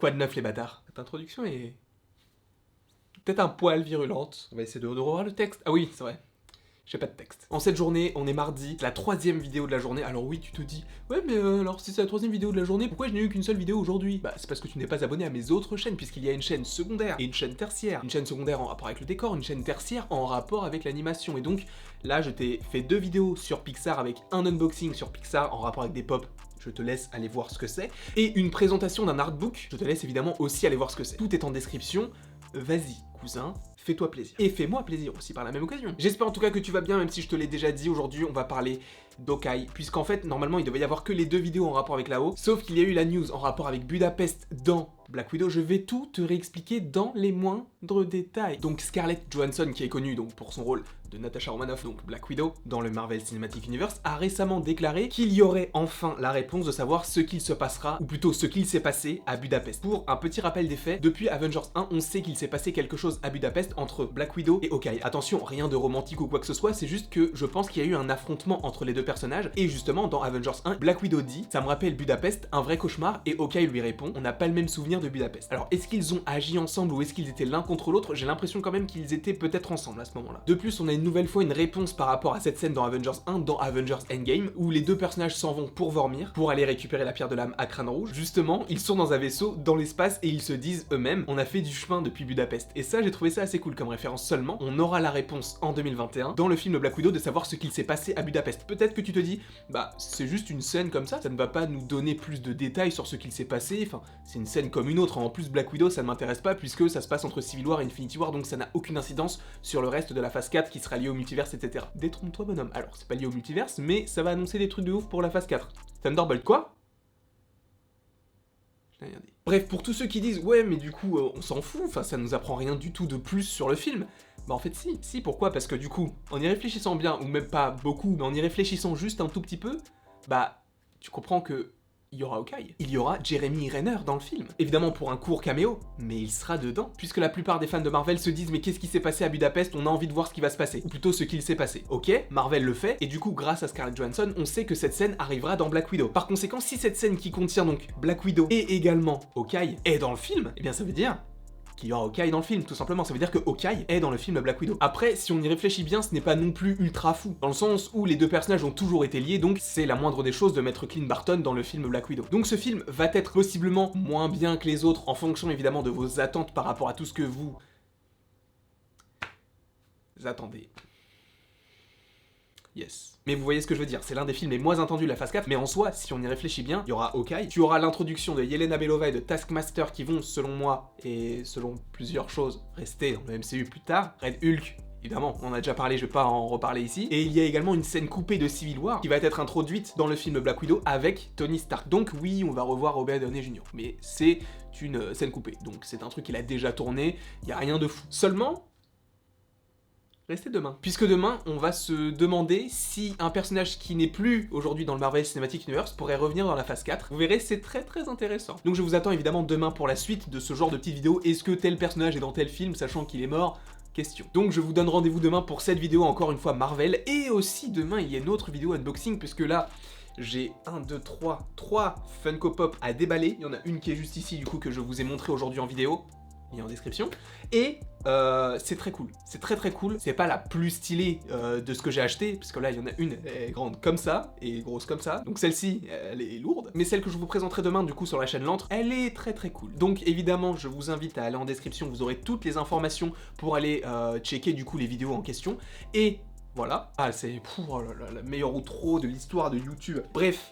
Quoi de neuf les bâtards? Cette introduction est peut-être un poil virulente. On va essayer de revoir le texte. Ah oui, c'est vrai. J'ai pas de texte. En cette journée, on est mardi, c'est la 3e vidéo de la journée. Alors oui, tu te dis, ouais mais alors si c'est la 3e vidéo de la journée, pourquoi je n'ai eu qu'une seule vidéo aujourd'hui? Bah c'est parce que tu n'es pas abonné à mes autres chaînes, puisqu'il y a une chaîne secondaire et une chaîne tertiaire. Une chaîne secondaire en rapport avec le décor, une chaîne tertiaire en rapport avec l'animation. Et donc là, je t'ai fait 2 vidéos sur Pixar avec un unboxing sur Pixar en rapport avec des pop. Je te laisse aller voir ce que c'est. Et une présentation d'un artbook, je te laisse évidemment aussi aller voir ce que c'est. Tout est en description. Vas-y, cousin, fais-toi plaisir. Et fais-moi plaisir aussi par la même occasion. J'espère en tout cas que tu vas bien, même si je te l'ai déjà dit. Aujourd'hui, on va parler d'Hawkeye, puisqu'en fait, normalement, il devait y avoir que les 2 vidéos en rapport avec là-haut, sauf qu'il y a eu la news en rapport avec Budapest dans Black Widow. Je vais tout te réexpliquer dans les moindres détails. Donc Scarlett Johansson, qui est connue donc pour son rôle de Natasha Romanoff, donc Black Widow, dans le Marvel Cinematic Universe, a récemment déclaré qu'il y aurait enfin la réponse de savoir ce qu'il se passera, ou plutôt ce qu'il s'est passé à Budapest. Pour un petit rappel des faits, depuis Avengers 1, on sait qu'il s'est passé quelque chose à Budapest entre Black Widow et Hawkeye. Attention, rien de romantique ou quoi que ce soit, c'est juste que je pense qu'il y a eu un affrontement entre les 2 personnages, et justement, dans Avengers 1, Black Widow dit « ça me rappelle Budapest, un vrai cauchemar », et Hawkeye lui répond « on n'a pas le même souvenir de Budapest ». Alors, est-ce qu'ils ont agi ensemble ou est-ce qu'ils étaient l'un contre l'autre? J'ai l'impression quand même qu'ils étaient peut-être ensemble à ce moment-là. De plus, on a une nouvelle fois une réponse par rapport à cette scène dans Avengers 1, dans Avengers Endgame, où les 2 personnages s'en vont pour Vormir, pour aller récupérer la pierre de l'âme à Crâne Rouge. Justement, ils sont dans un vaisseau, dans l'espace, et ils se disent eux-mêmes, on a fait du chemin depuis Budapest. Et ça, j'ai trouvé ça assez cool comme référence. Seulement, on aura la réponse en 2021, dans le film Black Widow, de savoir ce qu'il s'est passé à Budapest. Peut-être que tu te dis, bah, c'est juste une scène comme ça ne va pas nous donner plus de détails sur ce qu'il s'est passé, enfin, c'est une scène comme une autre. En plus, Black Widow, ça ne m'intéresse pas, puisque ça se passe entre Civil War et Infinity War, donc ça n'a aucune incidence sur le reste de la phase 4 qui sera liée au multiverse, etc. Détrompe-toi, bonhomme. Alors, c'est pas lié au multiverse, mais ça va annoncer des trucs de ouf pour la phase 4. Thunderbolt quoi? Je n'ai rien dit. Bref, pour tous ceux qui disent, ouais, mais du coup, on s'en fout, enfin, ça nous apprend rien du tout de plus sur le film. Bah en fait si, pourquoi? Parce que du coup, en y réfléchissant bien, ou même pas beaucoup, mais en y réfléchissant juste un tout petit peu, bah, tu comprends que il y aura Hawkeye. Il y aura Jeremy Renner dans le film. Évidemment pour un court caméo, mais il sera dedans. Puisque la plupart des fans de Marvel se disent mais qu'est-ce qui s'est passé à Budapest? On a envie de voir ce qui va se passer. Ou plutôt ce qu'il s'est passé. Ok, Marvel le fait, et du coup grâce à Scarlett Johansson, on sait que cette scène arrivera dans Black Widow. Par conséquent, si cette scène qui contient donc Black Widow et également Hawkeye est dans le film, eh bien ça veut dire qu'il y aura Hawkeye dans le film, tout simplement. Ça veut dire que Hawkeye est dans le film Black Widow. Après, si on y réfléchit bien, ce n'est pas non plus ultra fou, dans le sens où les 2 personnages ont toujours été liés, donc c'est la moindre des choses de mettre Clint Barton dans le film Black Widow. Donc ce film va être possiblement moins bien que les autres, en fonction évidemment de vos attentes par rapport à tout ce que vous attendez. Yes. Mais vous voyez ce que je veux dire, c'est l'un des films les moins attendus de la phase 4, mais en soi, si on y réfléchit bien, il y aura Hawkeye, tu auras l'introduction de Yelena Belova et de Taskmaster qui vont, selon moi, et selon plusieurs choses, rester dans le MCU plus tard. Red Hulk, évidemment, on en a déjà parlé, je vais pas en reparler ici. Et il y a également une scène coupée de Civil War qui va être introduite dans le film Black Widow avec Tony Stark. Donc oui, on va revoir Robert Downey Jr. Mais c'est une scène coupée, donc c'est un truc qu'il a déjà tourné, il y a rien de fou. Seulement, restez demain. Puisque demain, on va se demander si un personnage qui n'est plus aujourd'hui dans le Marvel Cinematic Universe pourrait revenir dans la phase 4. Vous verrez, c'est très intéressant. Donc je vous attends évidemment demain pour la suite de ce genre de petites vidéos. Est-ce que tel personnage est dans tel film, sachant qu'il est mort? Question. Donc je vous donne rendez-vous demain pour cette vidéo, encore une fois Marvel. Et aussi demain, il y a une autre vidéo unboxing, puisque là, j'ai 3 Funko Pop à déballer. Il y en a une qui est juste ici, du coup, que je vous ai montré aujourd'hui en vidéo. Il est en description. Et c'est très cool. C'est très cool. C'est pas la plus stylée de ce que j'ai acheté, parce que là, il y en a une grande comme ça, et grosse comme ça. Donc celle-ci, elle est lourde. Mais celle que je vous présenterai demain, du coup, sur la chaîne L'Antre, elle est très cool. Donc évidemment, je vous invite à aller en description. Vous aurez toutes les informations pour aller checker, du coup, les vidéos en question. Et voilà. Ah, c'est oh là là, la meilleure outro de l'histoire de YouTube. Bref.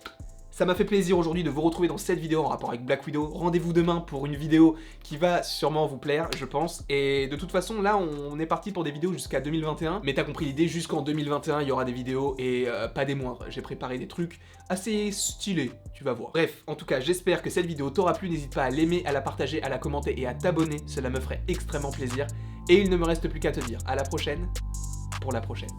Ça m'a fait plaisir aujourd'hui de vous retrouver dans cette vidéo en rapport avec Black Widow. Rendez-vous demain pour une vidéo qui va sûrement vous plaire, je pense. Et de toute façon, là, on est parti pour des vidéos jusqu'à 2021. Mais t'as compris l'idée, jusqu'en 2021, il y aura des vidéos et pas des moindres. J'ai préparé des trucs assez stylés, tu vas voir. Bref, en tout cas, j'espère que cette vidéo t'aura plu. N'hésite pas à l'aimer, à la partager, à la commenter et à t'abonner. Cela me ferait extrêmement plaisir. Et il ne me reste plus qu'à te dire à la prochaine pour la prochaine.